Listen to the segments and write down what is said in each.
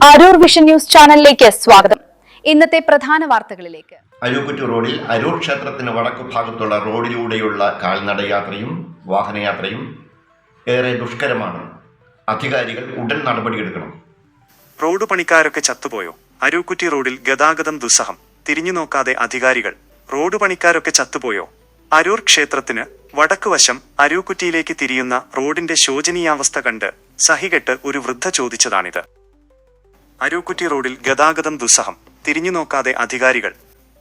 Aroor vision news ചാനലിലേക്ക് സ്വാഗതം. ഇന്നത്തെ പ്രധാന വാർത്തകളിലേക്ക്. അരൂക്കുറ്റി റോഡിൽ അരൂർ ക്ഷേത്രത്തിന് വടക്കു ഭാഗത്തുള്ള റോഡിലൂടെയുള്ള കാൽനടയാത്രയും വാഹനയാത്രയും ഏറെ ദുഷ്കരമാണ്. അധികാരികൾ ഉടൻ നടപടിയെടുക്കണം. റോഡ് പണിക്കാരൊക്കെ ചത്തുപോയോ? അരൂക്കുറ്റി റോഡിൽ ഗതാഗതം ദുസ്സഹം. തിരിഞ്ഞു നോക്കാതെ അധികാരികൾ. റോഡ് പണിക്കാരൊക്കെ ചത്തുപോയോ? അരൂർ ക്ഷേത്രത്തിന് വടക്കുവശം അരൂക്കുറ്റിയിലേക്ക് തിരിയുന്ന റോഡിന്റെ ശോചനീയാവസ്ഥ കണ്ട് സഹികെട്ട് ഒരു വൃദ്ധ ചോദിച്ചതാണിത്. അരൂക്കുറ്റി റോഡിൽ ഗതാഗതം ദുസ്സഹം. തിരിഞ്ഞു നോക്കാതെ അധികാരികൾ.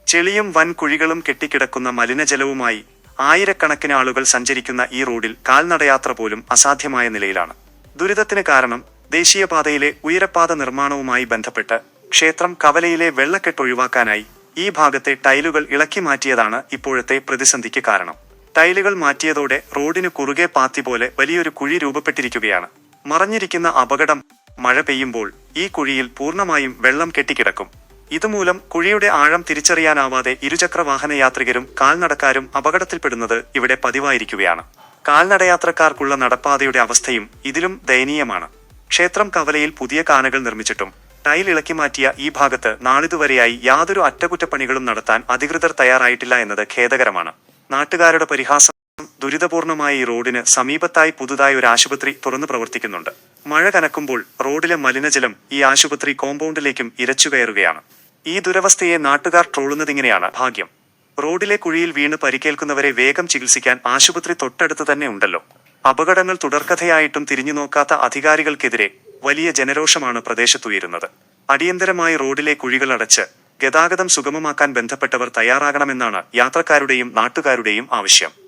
ചെളിയും വൻ കുഴികളും കെട്ടിക്കിടക്കുന്ന മലിനജലവുമായി ആയിരക്കണക്കിന് ആളുകൾ സഞ്ചരിക്കുന്ന ഈ റോഡിൽ കാൽനടയാത്ര പോലും അസാധ്യമായ നിലയിലാണ്. ദുരിതത്തിന് കാരണം ദേശീയപാതയിലെ ഉയരപ്പാത നിർമ്മാണവുമായി ബന്ധപ്പെട്ട് ക്ഷേത്രം കവലയിലെ വെള്ളക്കെട്ട് ഒഴിവാക്കാനായി ഈ ഭാഗത്തെ ടൈലുകൾ ഇളക്കി മാറ്റിയതാണ് ഇപ്പോഴത്തെ പ്രതിസന്ധിക്ക് കാരണം. ടൈലുകൾ മാറ്റിയതോടെ റോഡിന് കുറുകെ പാത്തി പോലെ വലിയൊരു കുഴി രൂപപ്പെട്ടിരിക്കുകയാണ്. മറഞ്ഞിരിക്കുന്ന അപകടം. മഴ പെയ്യുമ്പോൾ ഈ കുഴിയിൽ പൂർണ്ണമായും വെള്ളം കെട്ടിക്കിടക്കും. ഇതുമൂലം കുഴിയുടെ ആഴം തിരിച്ചറിയാനാവാതെ ഇരുചക്ര വാഹന യാത്രികരും കാൽനടക്കാരും അപകടത്തിൽപ്പെടുന്നത് ഇവിടെ പതിവായിരിക്കുകയാണ്. കാൽനടയാത്രക്കാർക്കുള്ള നടപ്പാതയുടെ അവസ്ഥയും ഇതിലും ദയനീയമാണ്. ക്ഷേത്രം കവലയിൽ പുതിയ കാനകൾ നിർമ്മിച്ചിട്ടും ടൈൽ ഇളക്കി മാറ്റിയ ഈ ഭാഗത്ത് നാളിതുവരെയായി യാതൊരു അറ്റകുറ്റപ്പണികളും നടത്താൻ അധികൃതർ തയ്യാറായിട്ടില്ല എന്നത് ഖേദകരമാണ്. നാട്ടുകാരുടെ പരിഹാസം. ദുരിതപൂർണമായ ഈ റോഡിന് സമീപത്തായി പുതുതായി ഒരു ആശുപത്രി തുറന്നു പ്രവർത്തിക്കുന്നുണ്ട്. മഴ കനക്കുമ്പോൾ റോഡിലെ മലിനജലം ഈ ആശുപത്രി കോമ്പൗണ്ടിലേക്കും ഇരച്ചുകയറുകയാണ്. ഈ ദുരവസ്ഥയെ നാട്ടുകാർ ട്രോളുന്നതിങ്ങനെയാണ്. ഭാഗ്യം, റോഡിലെ കുഴിയിൽ വീണ് പരിക്കേൽക്കുന്നവരെ വേഗം ചികിത്സിക്കാൻ ആശുപത്രി തൊട്ടടുത്ത് തന്നെ ഉണ്ടല്ലോ. അപകടങ്ങൾ തുടർക്കഥയായിട്ടും തിരിഞ്ഞു നോക്കാത്ത അധികാരികൾക്കെതിരെ വലിയ ജനരോഷമാണ് പ്രദേശത്തുയരുന്നത്. അടിയന്തരമായി റോഡിലെ കുഴികൾ അടച്ച് ഗതാഗതം സുഗമമാക്കാൻ ബന്ധപ്പെട്ടവർ തയ്യാറാകണമെന്നാണ് യാത്രക്കാരുടെയും നാട്ടുകാരുടെയും ആവശ്യം.